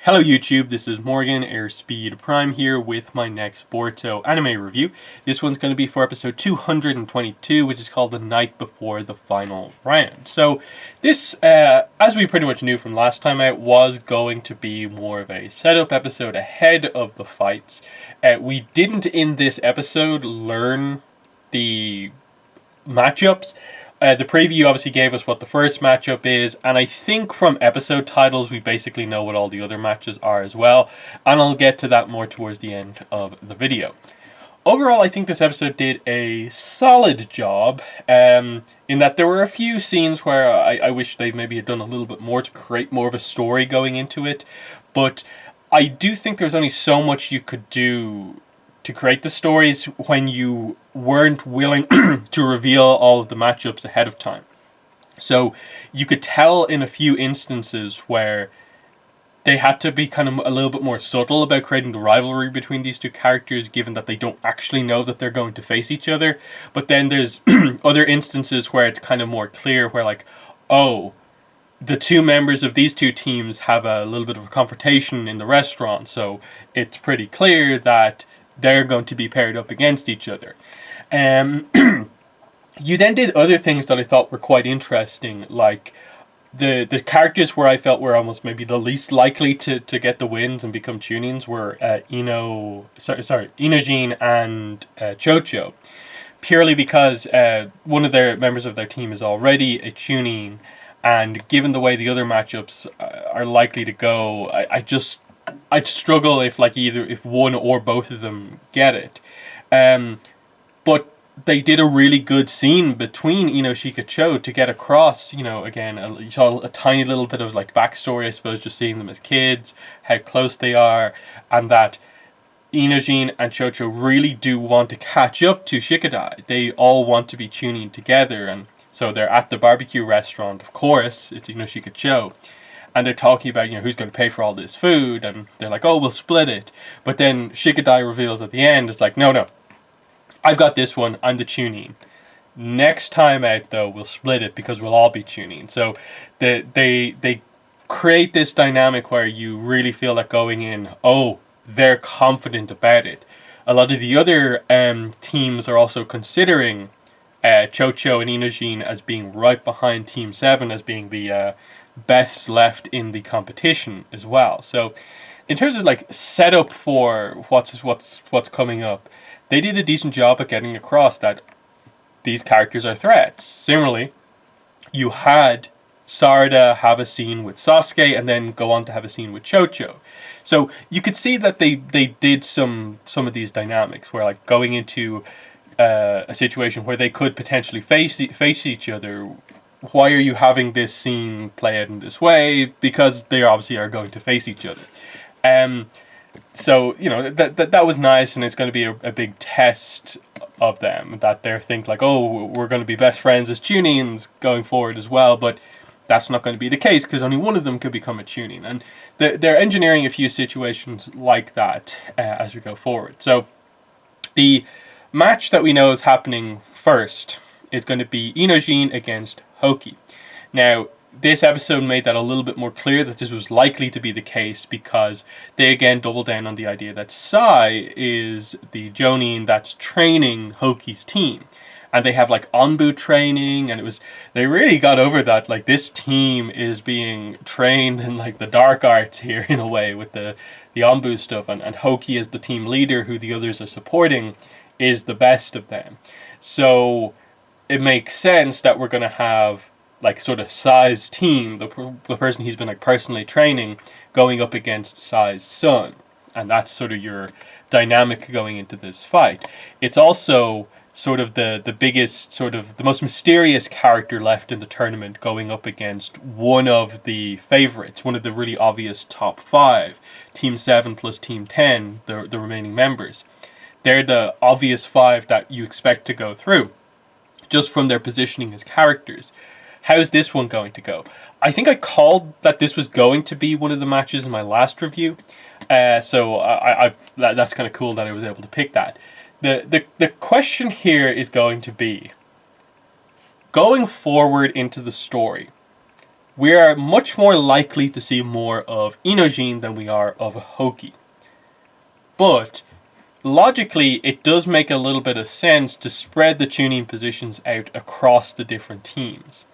Hello YouTube, this is Morgan, Airspeed Prime here with my next Boruto anime review. This one's going to be for episode 222, which is called The Night Before the Final Round. So this, as we pretty much knew from last time out, was going to be more of a setup episode ahead of the fights. We didn't in this episode learn the matchups. The preview obviously gave us what the first matchup is, and I think from episode titles we basically know what all the other matches are as well, and I'll get to that more towards the end of the video. Overall, I think this episode did a solid job, in that there were a few scenes where I wish they maybe had done a little bit more to create more of a story going into it, but I do think there's only so much you could do to create the stories when you weren't willing to reveal all of the matchups ahead of time. So you could tell in a few instances where they had to be kind of a little bit more subtle about creating the rivalry between these two characters, given that they don't actually know that they're going to face each other. But then there's other instances where it's kind of more clear, where like, oh, the two members of these two teams have a little bit of a confrontation in the restaurant, so it's pretty clear that they're going to be paired up against each other. You then did other things that I thought were quite interesting, like the characters where I felt were almost maybe the least likely to get the wins and become tunings were Inojin and Chocho, purely because one of their members of their team is already a tuning, and given the way the other matchups are likely to go, I'd struggle if if one or both of them get it. But they did a really good scene between Inoshika Cho to get across, again, you saw a tiny little bit of like backstory, I suppose, just seeing them as kids, how close they are, and that Inojin and Chocho really do want to catch up to Shikadai. They all want to be tuning together, and so they're at the barbecue restaurant, of course, it's Inoshika Cho. And they're talking about, who's going to pay for all this food, and they're like, oh, we'll split it. But then Shikadai reveals at the end, it's like, no, I've got this one, I'm the tuning. Next time out, though, we'll split it because we'll all be tuning. So they create this dynamic where you really feel like going in, oh, they're confident about it. A lot of the other teams are also considering Chocho and Inojin as being right behind Team 7, as being the best left in the competition as well. So in terms of like setup for what's coming up, they did a decent job at getting across that these characters are threats. Similarly, you had Sarada have a scene with Sasuke and then go on to have a scene with Chocho. So you could see that they did some of these dynamics where, like, going into a situation where they could potentially face each other. Why are you having this scene play out in this way? Because they obviously are going to face each other. So, that was nice, and it's going to be a big test of them, that they're think like, oh, we're going to be best friends as tunings going forward as well, but that's not going to be the case because only one of them could become a tuning. And they're engineering a few situations like that as we go forward. So the match that we know is happening first is going to be Inojin against Hoki. Now, this episode made that a little bit more clear that this was likely to be the case because they again doubled down on the idea that Sai is the Jonin that's training Hoki's team. And they have like Anbu training, and they really got over that, like, this team is being trained in like the dark arts here in a way with the Anbu stuff, and Hoki is the team leader who the others are supporting, is the best of them. So it makes sense that we're going to have like sort of Sai's team, the person he's been like personally training, going up against Sai's son, and that's sort of your dynamic going into this fight. It's also sort of the biggest, sort of the most mysterious character left in the tournament, going up against one of the favorites, one of the really obvious top 5, Team 7 plus Team 10, the remaining members. They're the obvious 5 that you expect to go through, just from their positioning as characters. How's this one going to go? I think I called that this was going to be one of the matches in my last review, so that's kind of cool that I was able to pick that. The question here is going to be, going forward into the story, we are much more likely to see more of Inojin than we are of Hoki. But logically, it does make a little bit of sense to spread the tuning positions out across the different teams.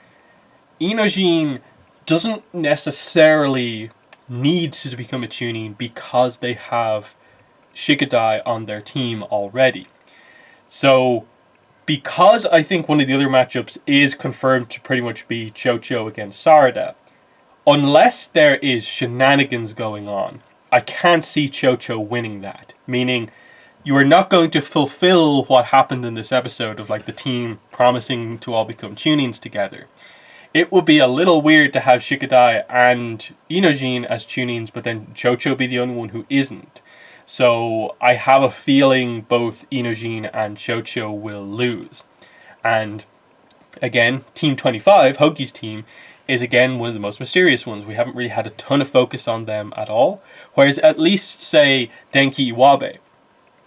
Inojin doesn't necessarily need to become a tuning because they have Shikadai on their team already. So, because I think one of the other matchups is confirmed to pretty much be Chocho against Sarada, unless there is shenanigans going on, I can't see Chocho winning that. Meaning, you are not going to fulfill what happened in this episode of like the team promising to all become tunings together. It would be a little weird to have Shikadai and Inojin as tunings, but then Chocho be the only one who isn't. So I have a feeling both Inojin and Chocho will lose. And again, Team 25, Hoki's team, is again one of the most mysterious ones. We haven't really had a ton of focus on them at all. Whereas at least, say, Denki Iwabe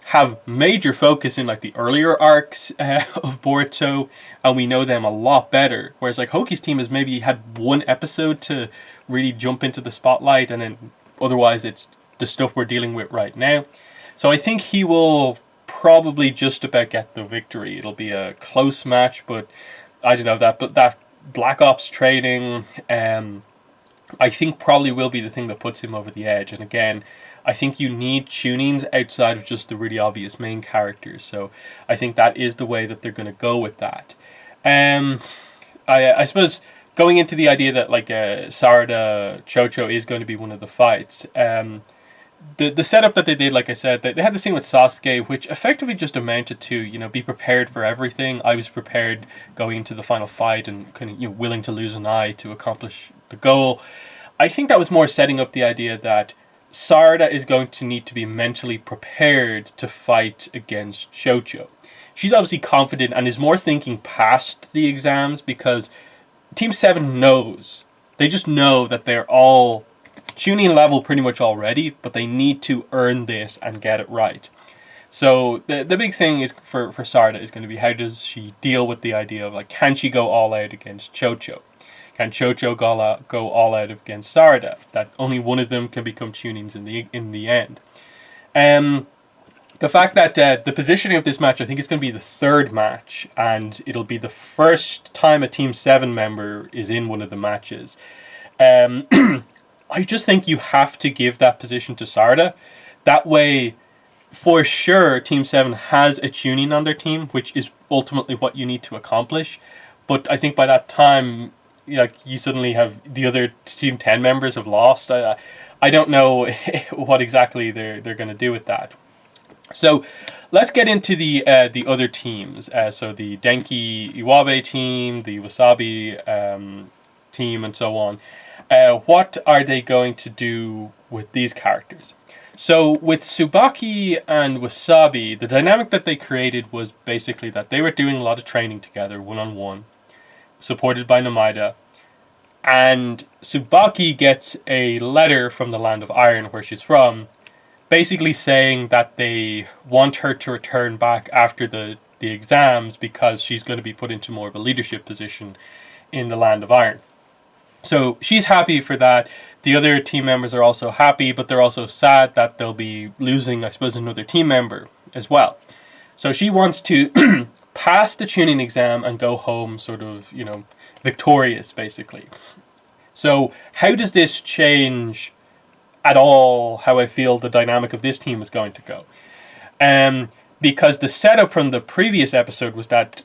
have major focus in like the earlier arcs of Boruto, and we know them a lot better. Whereas like Hoki's team has maybe had one episode to really jump into the spotlight, and then otherwise it's the stuff we're dealing with right now. So I think he will probably just about get the victory. It'll be a close match, but I don't know, that Black Ops training, I think probably will be the thing that puts him over the edge. And again, I think you need tunings outside of just the really obvious main characters. So I think that is the way that they're going to go with that. I suppose going into the idea that like Sarada Chocho is going to be one of the fights. The setup that they did, like I said, they had the scene with Sasuke, which effectively just amounted to, you know, be prepared for everything. I was prepared going into the final fight and kind of, you know, willing to lose an eye to accomplish the goal. I think that was more setting up the idea that Sarada is going to need to be mentally prepared to fight against Chocho. She's obviously confident and is more thinking past the exams because Team 7 knows. They just know that they're all tuning level pretty much already, but they need to earn this and get it right. So the big thing is for Sarada is going to be how does she deal with the idea of like, can she go all out against Chocho? Can Chocho go all out against Sarada? That only one of them can become tunings in the end. The fact that the positioning of this match, I think it's going to be the third match, and it'll be the first time a Team 7 member is in one of the matches. I just think you have to give that position to Sarada. That way, for sure, Team 7 has a tuning on their team, which is ultimately what you need to accomplish. But I think by that time, like, you suddenly have the other Team 10 members have lost. I don't know what exactly they're going to do with that. So let's get into the other teams. So the Denki Iwabe team, the Wasabi team, and so on. What are they going to do with these characters? So with Tsubaki and Wasabi, the dynamic that they created was basically that they were doing a lot of training together, one-on-one, supported by Namaida. And Tsubaki gets a letter from the Land of Iron, where she's from, basically saying that they want her to return back after the exams because she's going to be put into more of a leadership position in the Land of Iron. So she's happy for that. The other team members are also happy, but they're also sad that they'll be losing, I suppose, another team member as well. So she wants to pass the tuning exam and go home sort of, you know, victorious, basically. So how does this change at all how I feel the dynamic of this team is going to go? Because the setup from the previous episode was that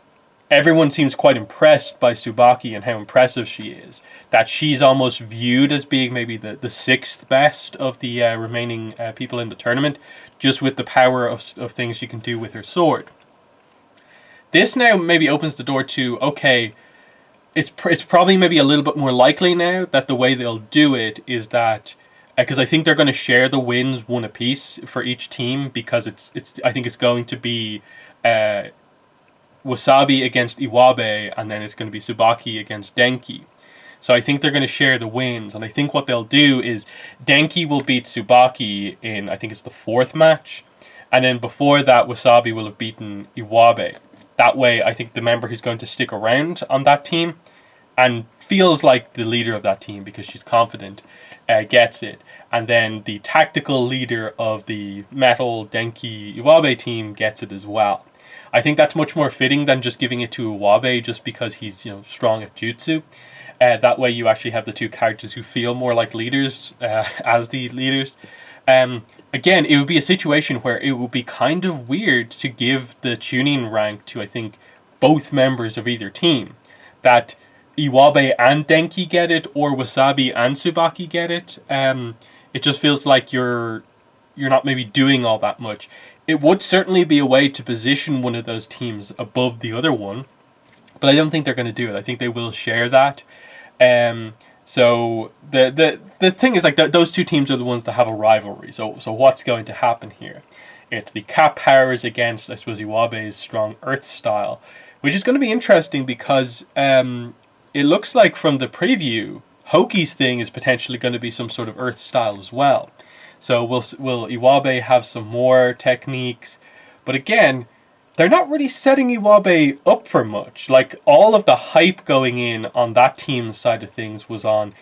everyone seems quite impressed by Tsubaki and how impressive she is. That she's almost viewed as being maybe the sixth best of the remaining people in the tournament, just with the power of things she can do with her sword. This now maybe opens the door to, okay, it's probably maybe a little bit more likely now that the way they'll do it is that, because I think they're going to share the wins one apiece for each team, because I think it's going to be Wasabi against Iwabe, and then it's going to be Tsubaki against Denki. So I think they're going to share the wins, and I think what they'll do is Denki will beat Tsubaki in, I think it's the fourth match, and then before that Wasabi will have beaten Iwabe. That way I think the member who's going to stick around on that team and feels like the leader of that team because she's confident, gets it. And then the tactical leader of the Metal Denki Iwabe team gets it as well. I think that's much more fitting than just giving it to Iwabe just because he's strong at jutsu. That way you actually have the two characters who feel more like leaders as the leaders. Again, it would be a situation where it would be kind of weird to give the tuning rank to, I think, both members of either team. That Iwabe and Denki get it, or Wasabi and Tsubaki get it. It just feels like you're not maybe doing all that much. It would certainly be a way to position one of those teams above the other one, but I don't think they're going to do it. I think they will share that. So the thing is, like, those two teams are the ones that have a rivalry. So what's going to happen here? It's the Cat Powers against, I suppose, Iwabe's strong Earth style, which is going to be interesting because it looks like from the preview, Hoki's thing is potentially going to be some sort of Earth style as well. So will Iwabe have some more techniques? But again, they're not really setting Iwabe up for much. Like, all of the hype going in on that team's side of things was on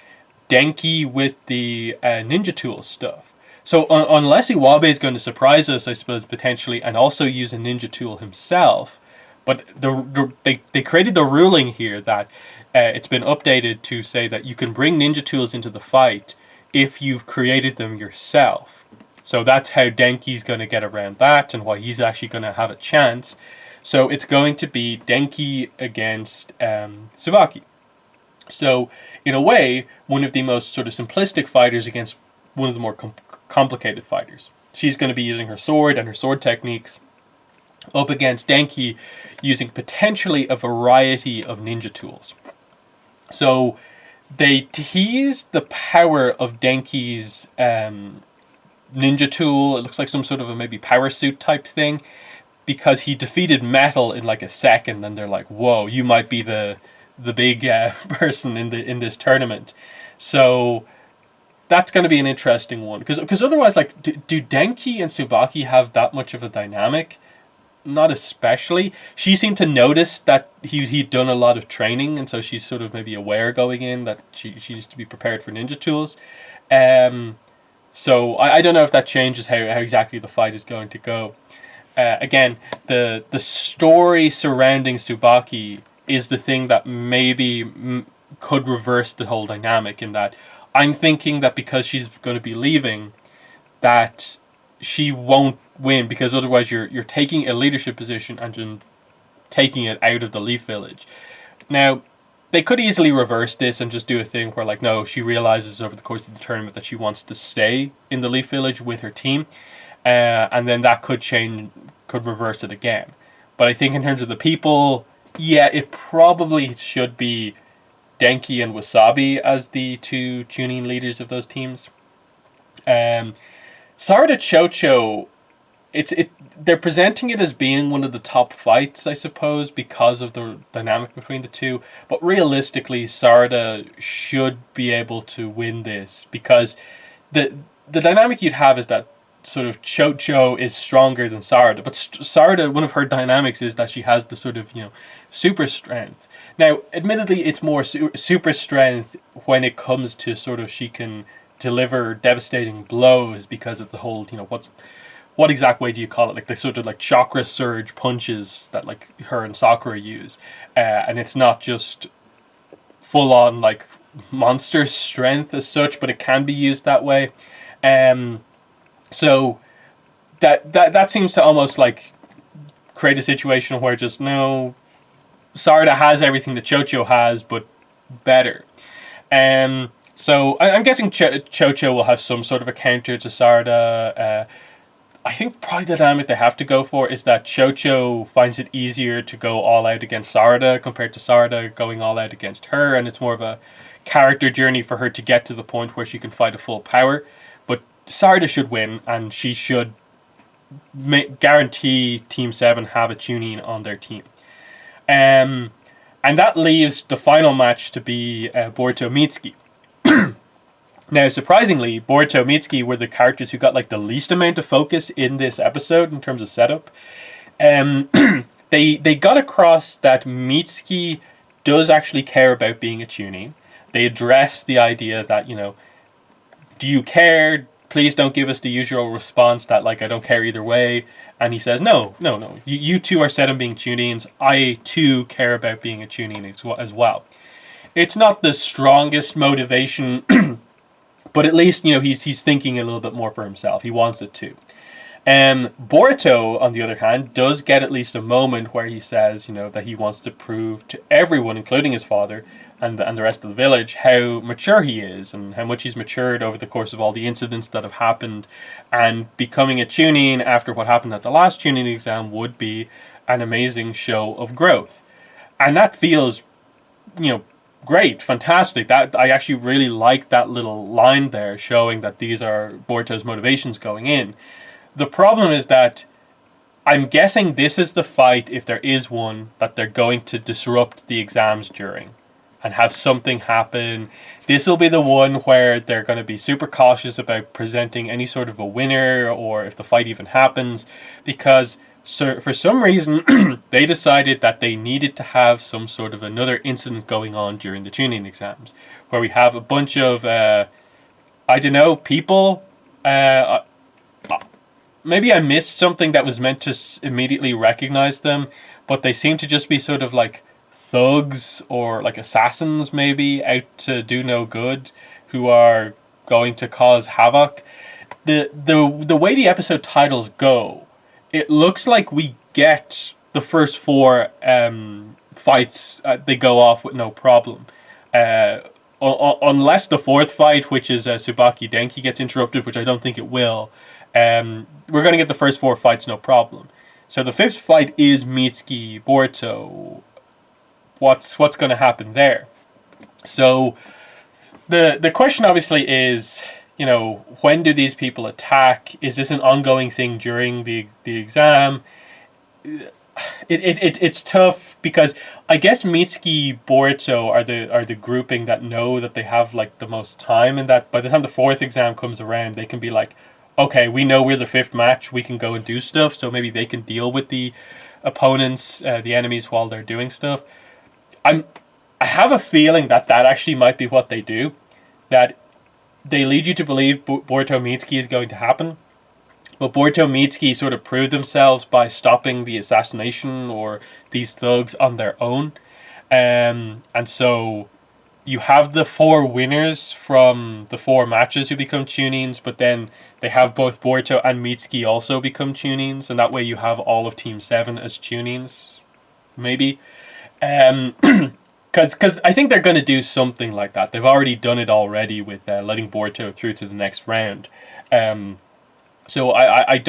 Denki with the Ninja Tool stuff. So unless Iwabe is going to surprise us, I suppose, potentially, and also use a Ninja Tool himself, but they created the ruling here that it's been updated to say that you can bring Ninja Tools into the fight if you've created them yourself. So that's how Denki's going to get around that and why he's actually going to have a chance. So it's going to be Denki against Tsubaki. So in a way, one of the most sort of simplistic fighters against one of the more complicated fighters. She's going to be using her sword and her sword techniques up against Denki using potentially a variety of ninja tools. So they tease the power of Denki's ninja tool. It looks like some sort of a maybe power suit type thing, because he defeated Metal in like a second, and they're like, whoa, you might be the big person in this tournament. So that's going to be an interesting one, because otherwise, like, do Denki and Tsubaki have that much of a dynamic? Not especially. She seemed to notice that he'd done a lot of training, and so she's sort of maybe aware going in that she needs to be prepared for ninja tools. So I don't know if that changes how exactly the fight is going to go. Again, the story surrounding Tsubaki is the thing that maybe could reverse the whole dynamic, in that I'm thinking that because she's going to be leaving, that she won't win, because otherwise you're taking a leadership position and then taking it out of the Leaf Village. Now, they could easily reverse this and just do a thing where, like, no, she realizes over the course of the tournament that she wants to stay in the Leaf Village with her team, and then that could reverse it again. But I think in terms of the people, yeah, it probably should be Denki and Wasabi as the two tuning leaders of those teams. Sarada Chocho, they're presenting it as being one of the top fights, I suppose, because of the dynamic between the two. But realistically, Sarada should be able to win this, because the dynamic you'd have is that sort of Chocho is stronger than Sarada. But Sarada, one of her dynamics is that she has the sort of, super strength. Now, admittedly, it's more super strength when it comes to sort of she can deliver devastating blows because of the whole, what exact way do you call it? Like the sort of like chakra surge punches that like her and Sakura use. And it's not just full on like monster strength as such, but it can be used that way. So that seems to almost like create a situation where just, no, Sarada has everything that Chocho has, but better. So I'm guessing Chocho will have some sort of a counter to Sarada. I think probably the dynamic they have to go for is that Chocho finds it easier to go all out against Sarada compared to Sarada going all out against her, and it's more of a character journey for her to get to the point where she can fight a full power. But Sarada should win, and she should guarantee Team 7 have a tuning on their team. And that leaves the final match to be Boruto Mitsuki. Now, surprisingly, Boruto Mitsuki were the characters who got like the least amount of focus in this episode in terms of setup. They got across that Mitsuki does actually care about being a tuning. They address the idea that, do you care? Please don't give us the usual response that, like, I don't care either way. And he says, no, no, no. You two are set on being tunings. I too care about being a tuning as well. It's not the strongest motivation, but at least, he's thinking a little bit more for himself. He wants it too. Boruto, on the other hand, does get at least a moment where he says, that he wants to prove to everyone, including his father and the rest of the village, how mature he is and how much he's matured over the course of all the incidents that have happened. And becoming a chunin after what happened at the last chunin exam would be an amazing show of growth. And that feels, great, fantastic. That I actually really like that little line there, showing that these are Boruto's motivations going in. The problem is that I'm guessing this is the fight, if there is one, that they're going to disrupt the exams during and have something happen. This will be the one where they're going to be super cautious about presenting any sort of a winner, or if the fight even happens, because for some reason they decided that they needed to have some sort of another incident going on during the tuning exams, where we have a bunch of, people. Maybe I missed something that was meant to immediately recognize them, but they seem to just be sort of like thugs or like assassins, maybe, out to do no good, who are going to cause havoc. The way the episode titles go, it looks like we get the first four fights, they go off with no problem. Unless the fourth fight, which is Tsubaki Denki, gets interrupted, which I don't think it will. We're going to get the first four fights, no problem. So the fifth fight is Mitsuki Boruto. What's going to happen there? So the question obviously is, when do these people attack? Is this an ongoing thing during the exam? It's tough, because I guess Mitsuki Boruto are the grouping that know that they have like the most time, and that by the time the fourth exam comes around, they can be like, okay, we know we're the fifth match, we can go and do stuff, so maybe they can deal with the opponents, the enemies, while they're doing stuff. I have a feeling that actually might be what they do, that they lead you to believe Boruto Mitsuki is going to happen, but Boruto Mitsuki sort of proved themselves by stopping the assassination or these thugs on their own, and so you have the four winners from the four matches who become tunings, but then they have both Boruto and Mitsuki also become tunings, and that way you have all of Team 7 as tunings, maybe. Because I think they're going to do something like that. They've already done it already with letting Boruto through to the next round. So I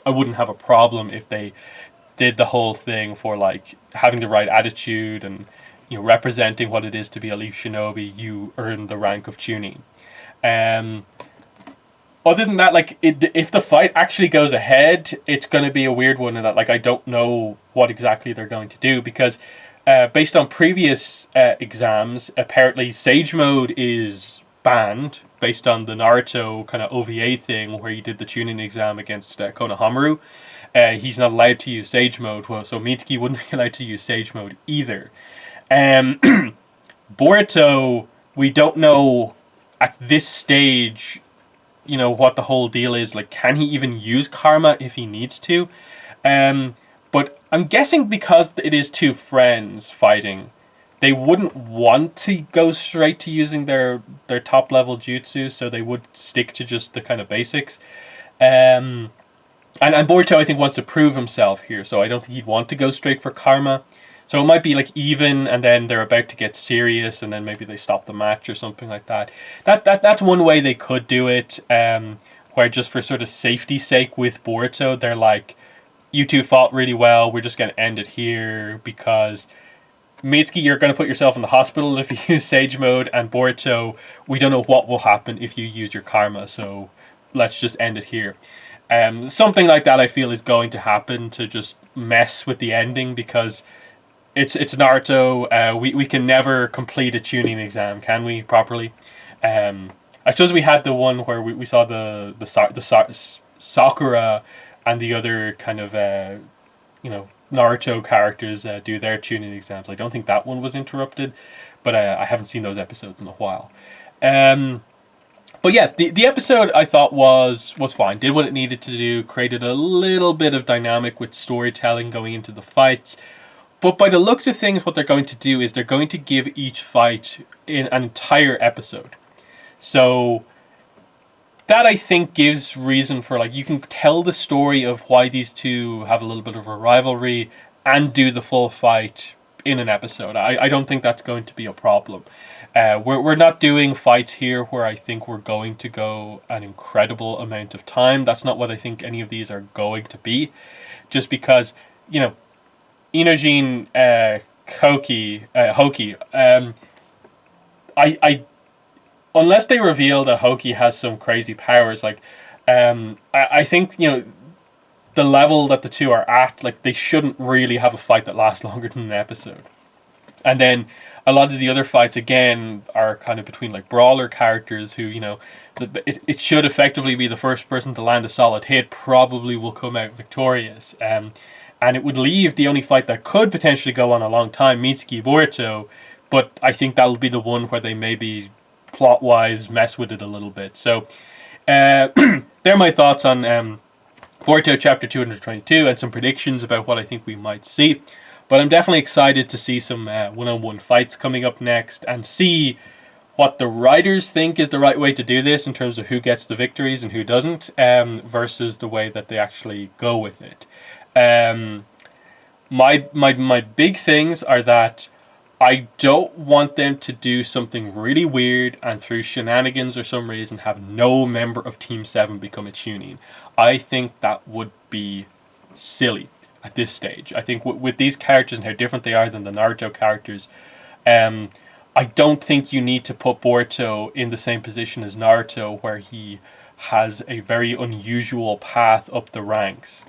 wouldn't have a problem if they did the whole thing for like having the right attitude and representing what it is to be a Leaf Shinobi. You earn the rank of tuning. Other than that, like, if the fight actually goes ahead, it's going to be a weird one in that, like, I don't know what exactly they're going to do, because based on previous exams, apparently Sage Mode is banned based on the Naruto kind of OVA thing where he did the tuning exam against Konohamaru. He's not allowed to use Sage Mode, so Mitsuki wouldn't be allowed to use Sage Mode either. Boruto, we don't know at this stage, what the whole deal is. Like, can he even use Karma if he needs to? But I'm guessing because it is two friends fighting, they wouldn't want to go straight to using their top level jutsu, so they would stick to just the kind of basics. And Boruto, I think, wants to prove himself here, so I don't think he'd want to go straight for Karma. So it might be like even, and then they're about to get serious, and then maybe they stop the match or something like that. That's one way they could do it, where just for sort of safety's sake with Boruto, they're like, you two fought really well, we're just going to end it here, because Mitsuki, you're going to put yourself in the hospital if you use Sage Mode, and Boruto, we don't know what will happen if you use your Karma, so let's just end it here. Something like that I feel is going to happen to just mess with the ending, because it's Naruto. We can never complete a tuning exam, can we, properly? I suppose we had the one where we saw the Sakura and the other kind of Naruto characters do their tuning exams. I don't think that one was interrupted, but I haven't seen those episodes in a while. But yeah, the episode I thought was fine. Did what it needed to do. Created a little bit of dynamic with storytelling going into the fights. But by the looks of things, what they're going to do is they're going to give each fight in an entire episode. So that, I think, gives reason for, like, you can tell the story of why these two have a little bit of a rivalry and do the full fight in an episode. I don't think that's going to be a problem. We're not doing fights here where I think we're going to go an incredible amount of time. That's not what I think any of these are going to be. Just because, you know, Inojin, Hoki, I unless they reveal that Hoki has some crazy powers, like, I think, you know, the level that the two are at, like, they shouldn't really have a fight that lasts longer than an episode. And then a lot of the other fights, again, are kind of between, like, brawler characters who, you know, it should effectively be the first person to land a solid hit probably will come out victorious. And it would leave the only fight that could potentially go on a long time, Mitsuki Boruto, but I think that'll be the one where they maybe plot-wise mess with it a little bit. So they're my thoughts on Boruto chapter 222 and some predictions about what I think we might see. But I'm definitely excited to see some one-on-one fights coming up next and see what the writers think is the right way to do this in terms of who gets the victories and who doesn't, versus the way that they actually go with it. My big things are that I don't want them to do something really weird and through shenanigans or some reason have no member of Team 7 become a Chunin. I think that would be silly at this stage. I think with these characters and how different they are than the Naruto characters, I don't think you need to put Boruto in the same position as Naruto, where he has a very unusual path up the ranks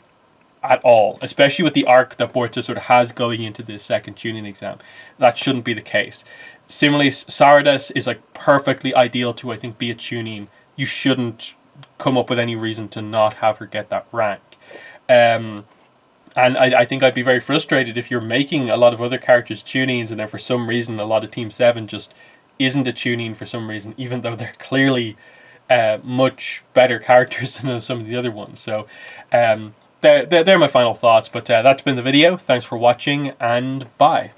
at all, especially with the arc that Boruto sort of has going into this second tuning exam. That shouldn't be the case. Similarly, Sarada is, like, perfectly ideal to, I think, be a tuning. You shouldn't come up with any reason to not have her get that rank. And I think I'd be very frustrated if you're making a lot of other characters tunings and then for some reason a lot of Team 7 just isn't a tuning for some reason, even though they're clearly much better characters than some of the other ones. So they're my final thoughts, but that's been the video. Thanks for watching, and bye.